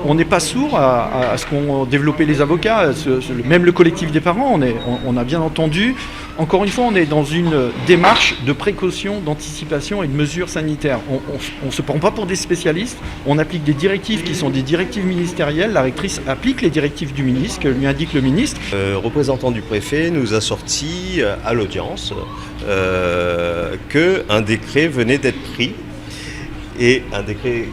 On n'est pas sourd à ce qu'ont développé les avocats, même le collectif des parents, on a bien entendu. Encore une fois, on est dans une démarche de précaution, d'anticipation et de mesures sanitaires. On ne se prend pas pour des spécialistes, on applique des directives qui sont des directives ministérielles. La rectrice applique les directives du ministre, que lui indique le ministre. Le représentant du préfet nous a sorti à l'audience qu'un décret venait d'être pris. Et un décret,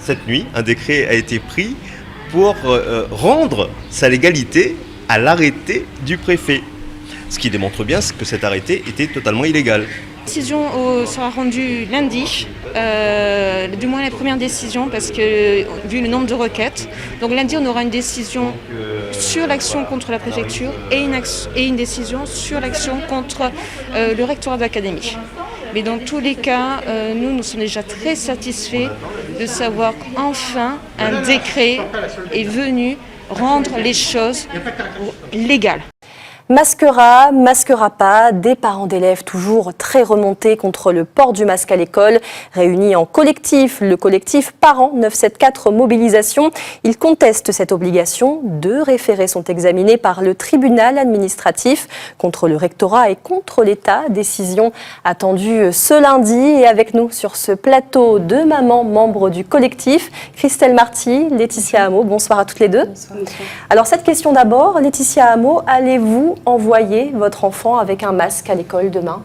cette nuit, un décret a été pris pour rendre sa légalité à l'arrêté du préfet. Ce qui démontre bien que cet arrêté était totalement illégal. La décision sera rendue lundi, du moins la première décision, parce que vu le nombre de requêtes. Donc lundi, on aura une décision sur l'action contre la préfecture et une décision sur l'action contre le rectorat de l'académie. Mais dans tous les cas, nous sommes déjà très satisfaits de savoir qu'enfin un décret est venu rendre les choses légales. Masquera, masquera pas, des parents d'élèves toujours très remontés contre le port du masque à l'école. Réunis en collectif, le collectif Parents 974 Mobilisation, ils contestent cette obligation. 2 référés sont examinés par le tribunal administratif contre le rectorat et contre l'État. Décision attendue ce lundi. Et avec nous sur ce plateau, 2 mamans membres du collectif, Christelle Marty, Laetitia Hameau. Bonsoir à toutes les deux. Bonsoir. Alors cette question d'abord, Laetitia Hameau, allez-vous envoyer votre enfant avec un masque à l'école demain?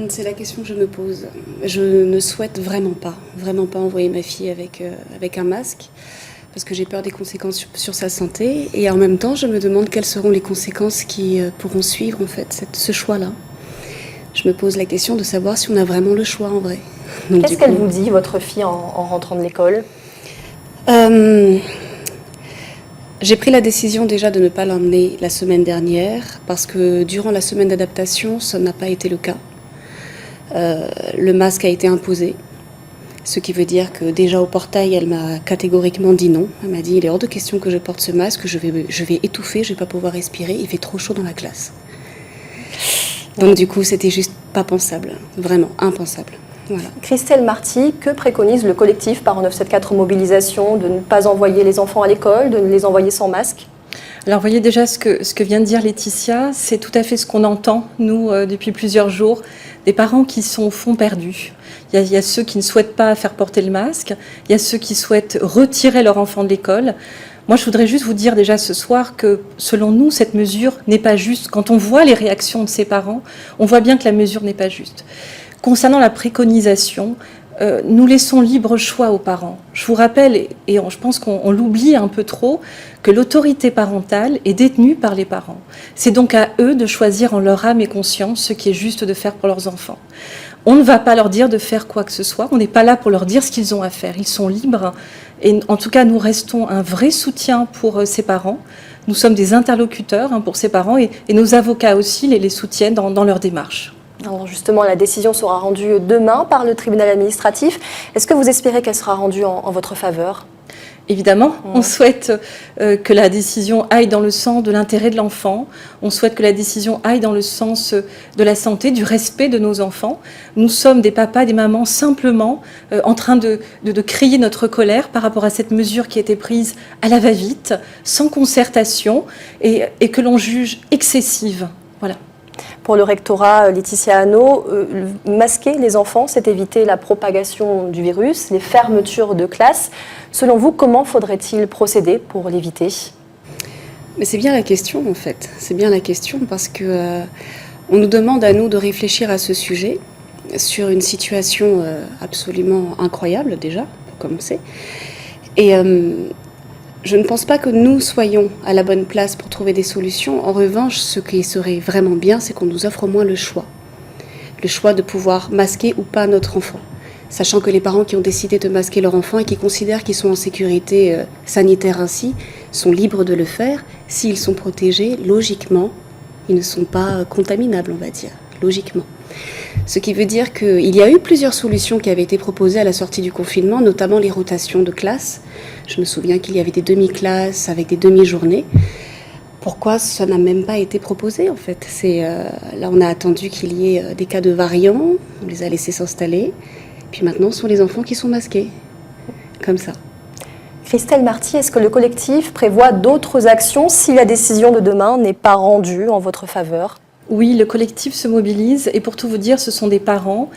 C'est la question que je me pose. Je ne souhaite vraiment pas envoyer ma fille avec un masque parce que j'ai peur des conséquences sur sa santé et en même temps je me demande quelles seront les conséquences qui pourront suivre en fait ce choix-là. Je me pose la question de savoir si on a vraiment le choix en vrai. Qu'est-ce qu'elle vous dit, votre fille, en rentrant de l'école? J'ai pris la décision déjà de ne pas l'emmener la semaine dernière parce que durant la semaine d'adaptation, ça n'a pas été le cas. Le masque a été imposé, ce qui veut dire que déjà au portail, elle m'a catégoriquement dit non. Elle m'a dit il est hors de question que je porte ce masque, je vais étouffer, je ne vais pas pouvoir respirer, il fait trop chaud dans la classe. Donc du coup, c'était juste pas pensable, vraiment impensable. Voilà. Christelle Marty, que préconise le collectif Parents 974 Mobilisation? De ne pas envoyer les enfants à l'école, de les envoyer sans masque? Alors, vous voyez déjà ce que vient de dire Laetitia, c'est tout à fait ce qu'on entend, nous, depuis plusieurs jours, des parents qui sont au fond perdus. Il y a ceux qui ne souhaitent pas faire porter le masque, il y a ceux qui souhaitent retirer leur enfant de l'école. Moi, je voudrais juste vous dire déjà ce soir que, selon nous, cette mesure n'est pas juste. Quand on voit les réactions de ces parents, on voit bien que la mesure n'est pas juste. Concernant la préconisation, nous laissons libre choix aux parents. Je vous rappelle, et je pense qu'on l'oublie un peu trop, que l'autorité parentale est détenue par les parents. C'est donc à eux de choisir en leur âme et conscience ce qui est juste de faire pour leurs enfants. On ne va pas leur dire de faire quoi que ce soit, on n'est pas là pour leur dire ce qu'ils ont à faire. Ils sont libres et en tout cas, nous restons un vrai soutien pour ces parents. Nous sommes des interlocuteurs pour ces parents et nos avocats aussi les soutiennent dans leur démarche. Alors justement, la décision sera rendue demain par le tribunal administratif. Est-ce que vous espérez qu'elle sera rendue en votre faveur? Évidemment, on souhaite que la décision aille dans le sens de l'intérêt de l'enfant. On souhaite que la décision aille dans le sens de la santé, du respect de nos enfants. Nous sommes des papas, des mamans, simplement en train de crier notre colère par rapport à cette mesure qui a été prise à la va-vite, sans concertation, et que l'on juge excessive. Voilà. Pour le rectorat, Laetitia Hameau, masquer les enfants, c'est éviter la propagation du virus, les fermetures de classes. Selon vous, comment faudrait-il procéder pour l'éviter? Mais c'est bien la question en fait. C'est bien la question parce que on nous demande à nous de réfléchir à ce sujet sur une situation absolument incroyable déjà, pour commencer. Et je ne pense pas que nous soyons à la bonne place pour trouver des solutions. En revanche, ce qui serait vraiment bien, c'est qu'on nous offre au moins le choix. Le choix de pouvoir masquer ou pas notre enfant. Sachant que les parents qui ont décidé de masquer leur enfant et qui considèrent qu'ils sont en sécurité sanitaire ainsi, sont libres de le faire. S'ils sont protégés, logiquement, ils ne sont pas contaminables, on va dire. Logiquement. Ce qui veut dire qu'il y a eu plusieurs solutions qui avaient été proposées à la sortie du confinement, notamment les rotations de classes. Je me souviens qu'il y avait des demi-classes avec des demi-journées. Pourquoi ça n'a même pas été proposé en fait? Là, on a attendu qu'il y ait des cas de variants, on les a laissés s'installer. Puis maintenant, ce sont les enfants qui sont masqués, comme ça. Christelle Marty, est-ce que le collectif prévoit d'autres actions si la décision de demain n'est pas rendue en votre faveur ? Oui, le collectif se mobilise et pour tout vous dire, ce sont des parents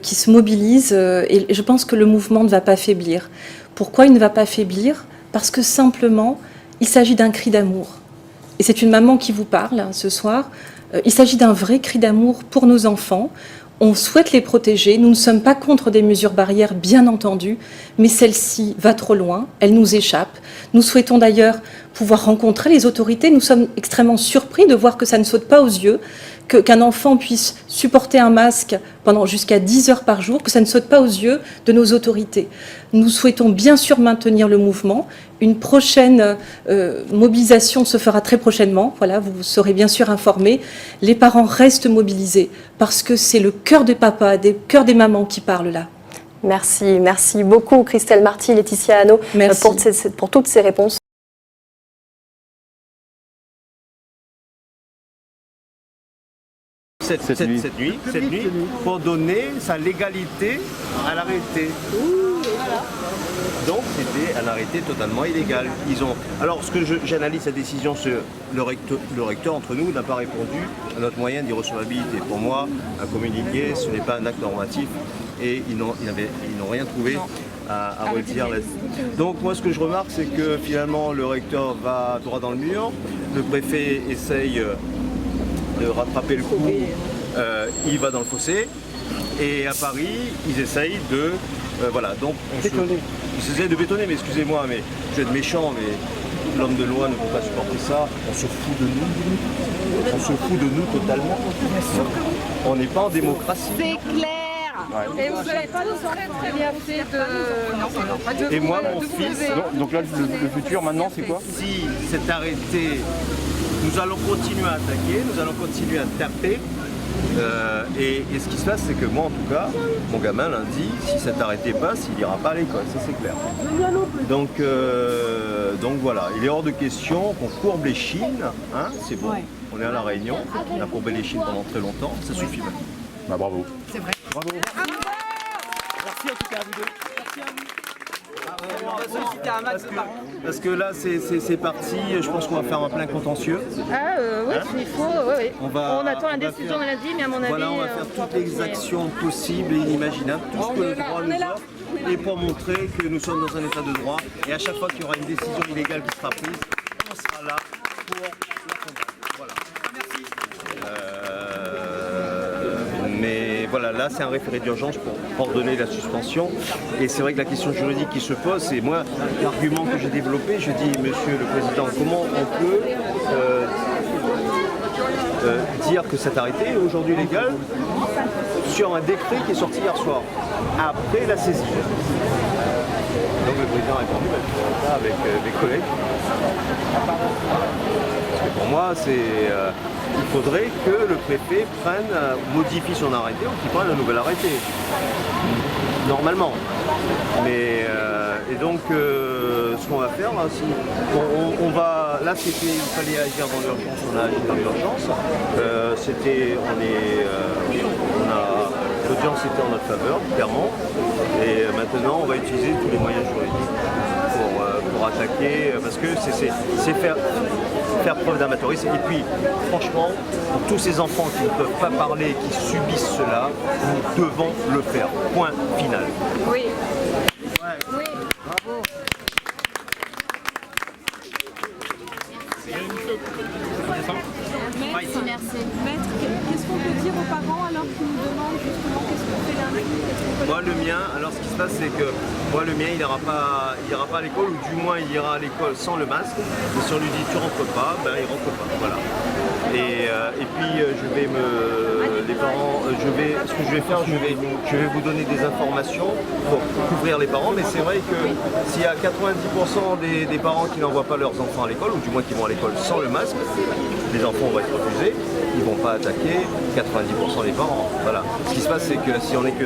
qui se mobilisent et je pense que le mouvement ne va pas faiblir. Pourquoi il ne va pas faiblir ? Parce que simplement, il s'agit d'un cri d'amour. Et c'est une maman qui vous parle ce soir. Il s'agit d'un vrai cri d'amour pour nos enfants. On souhaite les protéger. Nous ne sommes pas contre des mesures barrières, bien entendu, mais celle-ci va trop loin. Elle nous échappe. Nous souhaitons d'ailleurs pouvoir rencontrer les autorités. Nous sommes extrêmement surpris de voir que ça ne saute pas aux yeux, qu'un enfant puisse supporter un masque pendant jusqu'à 10 heures par jour, que ça ne saute pas aux yeux de nos autorités. Nous souhaitons bien sûr maintenir le mouvement. Une prochaine mobilisation se fera très prochainement. Voilà, vous serez bien sûr informés. Les parents restent mobilisés parce que c'est le cœur des papas, le cœur des mamans qui parlent là. Merci beaucoup Christelle Marty, Laetitia Hanau pour toutes ces réponses. Cette nuit pour donner sa légalité à l'arrêté. Donc c'était un arrêté totalement illégal. Alors ce que j'analyse cette décision, c'est le recteur entre nous n'a pas répondu à notre moyen d'irrecevabilité. Pour moi, un communiqué, ce n'est pas un acte normatif et ils n'ont rien trouvé à redire là-dessus. Donc moi ce que je remarque, c'est que finalement le recteur va droit dans le mur, le préfet essaye de rattraper le coup, il va dans le fossé, et à Paris, ils essayent de... voilà, donc ils essayent de bétonner, mais excusez-moi, mais je vais être méchant, mais l'homme de loi ne peut pas supporter ça, on se fout de nous totalement. On n'est pas en démocratie. C'est clair. Et vous n'avez pas très bien fait de... Et moi, mon fils... Donc là, le futur maintenant, c'est quoi? Si c'est arrêté, nous allons continuer à attaquer, nous allons continuer à taper. Et ce qui se passe, c'est que moi, en tout cas, mon gamin, lundi, si cet arrêté passe, il n'ira pas à l'école, ça c'est clair. Donc voilà, il est hors de question qu'on courbe les chines, hein, c'est bon. Ouais. On est à La Réunion, on a courbé les chines pendant très longtemps, ça suffit maintenant. Bah bravo. C'est vrai. Bravo. Merci en tout cas à vous deux. Merci à vous. Parce que là c'est parti, je pense qu'on va faire un plein contentieux. Oui, il faut, oui. On attend la décision de lundi, mais à mon avis... Voilà, on va faire toutes les actions possibles et inimaginables, tout ce que le droit nous offre, et pour montrer que nous sommes dans un état de droit, et à chaque fois qu'il y aura une décision illégale qui sera prise, on sera là pour la combattre. Voilà. Merci. Mais voilà, là c'est un référé d'urgence pour ordonner la suspension. Et c'est vrai que la question juridique qui se pose, c'est moi, l'argument que j'ai développé, je dis, Monsieur le Président, comment on peut dire que cet arrêté est aujourd'hui légal sur un décret qui est sorti hier soir, après la saisie. Donc le Président a répondu, je ferai ça avec mes collègues. Parce que pour moi, il faudrait que le préfet modifie son arrêté ou qu'il prenne un nouvel arrêté. Normalement. Mais et donc ce qu'on va faire, là, il fallait agir dans l'urgence, on a agi dans l'urgence. L'audience était en notre faveur, clairement. Et maintenant on va utiliser tous les moyens juridiques pour attaquer, parce que c'est faire preuve d'amateurisme. Et puis, franchement, pour tous ces enfants qui ne peuvent pas parler, qui subissent cela, nous devons le faire. Point final. Oui. Ouais. Oui. Bravo. Merci. Maître, qu'est-ce qu'on peut dire aux parents alors qu'ils nous demandent justement qu'est-ce qu'on fait lundi? Moi, le mien, alors ce qui se passe, c'est que moi, le mien, il n'ira pas à l'école, ou du moins, il ira à l'école sans le masque. Et si on lui dit tu rentres pas, ben il rentre pas. Voilà. Et puis, ce que je vais faire, je vais vous donner des informations pour couvrir les parents. Mais c'est vrai que s'il y a 90% des parents qui n'envoient pas leurs enfants à l'école, ou du moins qui vont à l'école sans le masque, les enfants vont être refusés, ils ne vont pas attaquer 90% des parents. Voilà. Ce qui se passe, c'est que si on n'est que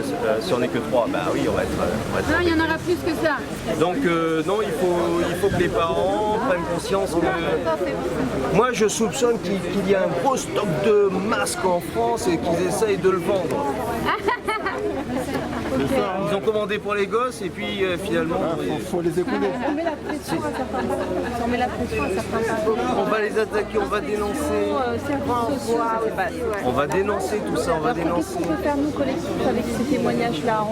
3, bah oui, on va être non, il y en aura plus que ça. Donc non, il faut que les parents prennent conscience que... Moi, je soupçonne qu'il y a un gros stock de masques en France et qu'ils essayent de le vendre. Ils ont commandé pour les gosses et puis finalement... Faut les écouter. On met la pression à certains parents. On met la pression à certains parents. On va les attaquer, on va dénoncer. On va dénoncer tout ça, on va Qu'est-ce dénoncer. qu'on peut faire nous collectifs avec ces témoignages-là?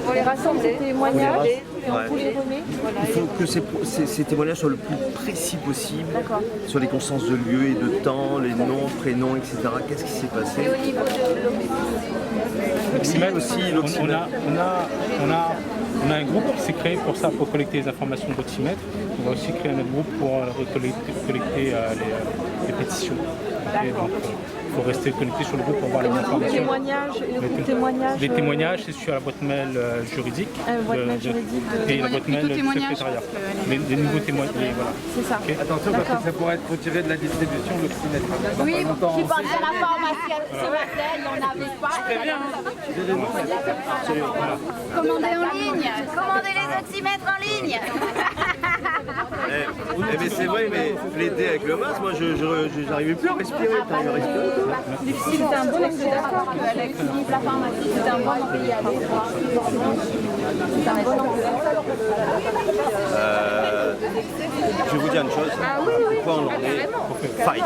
On les rassemble ces témoignages et on vous les remet. Il faut que ces témoignages soient le plus précis possible sur les consciences de lieu et de temps, les noms, prénoms, etc. Qu'est-ce qui s'est passé? Au niveau de l'Oxymètre aussi, l'Oxymètre. On a un groupe qui s'est créé pour ça, pour collecter les informations de l'Oxymètre. On va aussi créer un autre groupe pour collecter les pétitions. Et donc, il faut rester connecté sur le groupe pour voir les informations. Les témoignages, c'est sur la boîte mail juridique. Et la boîte mail du secrétariat. Les nouveaux témoignages, voilà. C'est ça. Okay. Attention parce que ça pourrait être retiré de la distribution de l'Oxymètre. Oui, qui pensait à la pharmacie ce matin, il n'y en avait pas. Très bien. Commandez en ligne, commandez les oxymètres en ligne. Mais c'est vrai, mais l'été avec le masque, moi je n'arrivais plus à respirer. T'arrives à respirer? C'était un bon exemple avec Philippe la pharmacie. C'était un bon pays à aller voir. C'était un bon exemple. Je vais vous dire une chose. Pourquoi on en est? Fight.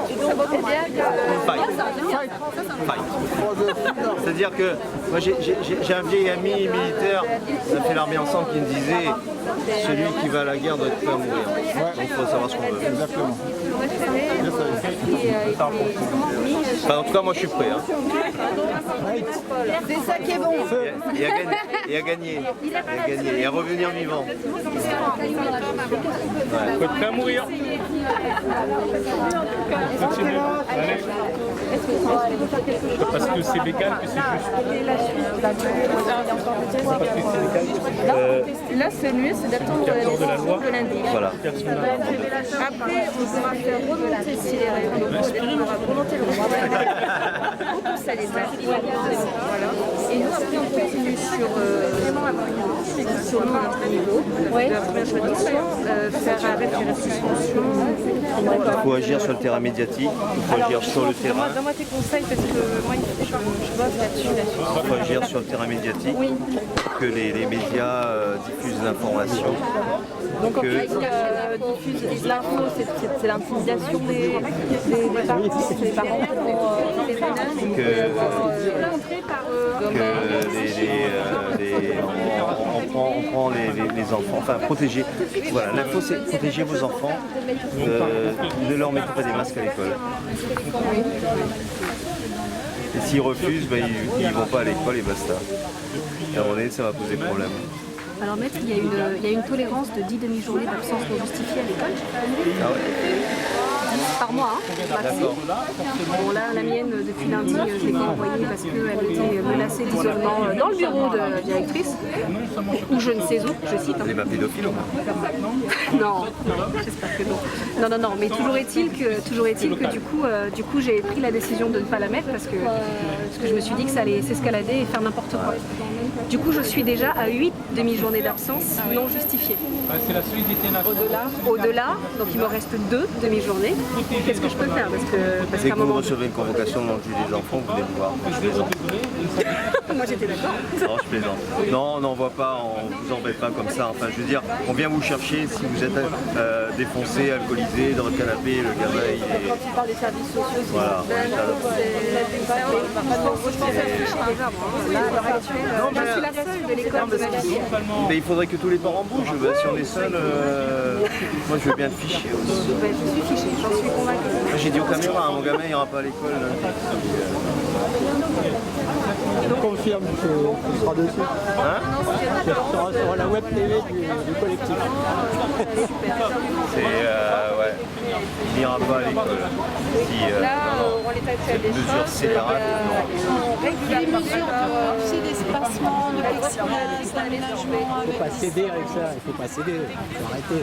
C'est-à-dire que moi j'ai un vieil ami militaire, on a fait l'armée ensemble, qui me disait celui qui va à la guerre doit être prêt à mourir. Donc il faut savoir ce qu'on veut. Exactement. Enfin, en tout cas, moi je suis prêt. C'est ça qui est bon. Et à gagner. Et à revenir vivant. Il faut être prêt à mourir. Continuez. Allez. Parce que c'est légal, que c'est juste. Là, c'est mieux, c'est d'attendre la décision de lundi. Voilà. Après, on pourra faire remonter si les règles. On pourra remonter le pour ça les actes. Voilà. Et nous, après, on continue sur notre niveau, de la première juridiction, faire avec les suspensions. Il faut agir sur le terrain médiatique, il faut agir sur le terrain. Donne-moi tes conseils parce que moi, je bosse là-dessus. Il faut agir sur le terrain médiatique, que les médias diffusent l'information. Donc en fait, diffuser l'info, c'est l'intimidation des parents, des parents on prend les enfants, enfin protéger. Voilà, l'info c'est protéger vos enfants, ne leur mettez pas des masques à l'école. Et s'ils refusent, ils ne vont pas à l'école et basta. Et à un moment donné, ça va poser problème. Alors maître, il y a une tolérance de 10 demi-journées d'absence non justifiée à l'école. Ah ouais. 10 par mois, maxi. Bon là, la mienne, depuis lundi, je l'ai pas envoyée parce qu'elle était menacée d'isolement dans le bureau de la directrice, ou je ne sais où, je cite. Elle n'est pas pédophile au moins. Non, j'espère que non. Non, mais toujours est-il que du coup j'ai pris la décision de ne pas la mettre parce que je me suis dit que ça allait s'escalader et faire n'importe quoi. Du coup, je suis déjà à 8 demi-journées d'absence non justifiées. Au-delà, donc il me reste 2 demi-journées. Qu'est-ce que je peux faire Dès que vous recevez une convocation dans le juge des enfants, vous venez me voir. Je plaisante. Moi j'étais d'accord. Non, je plaisante. Non, on n'envoie pas, on ne vous embête pas comme ça. Enfin, je veux dire, on vient vous chercher si vous êtes défoncé, alcoolisé, dans le canapé, le gamin il est... Quand tu parles des services sociaux, Voilà. je suis la seule de l'école de ma fille. Mais il faudrait que tous les parents bougent. Si on est seul, moi je veux bien te ficher aussi. Je suis fichée, j'en suis convaincue. J'ai dit aux caméras, mon gamin n'ira pas à l'école. Je confirme que tu seras dessus. Tu seras sur la web TV du collectif. Ouais. Il n'ira pas à l'école. On les tape à des mesures séparées. Les mesures d'espacement, de plexiglas, d'aménagement. Il ne faut pas céder avec ça, il ne faut pas céder, il faut arrêter.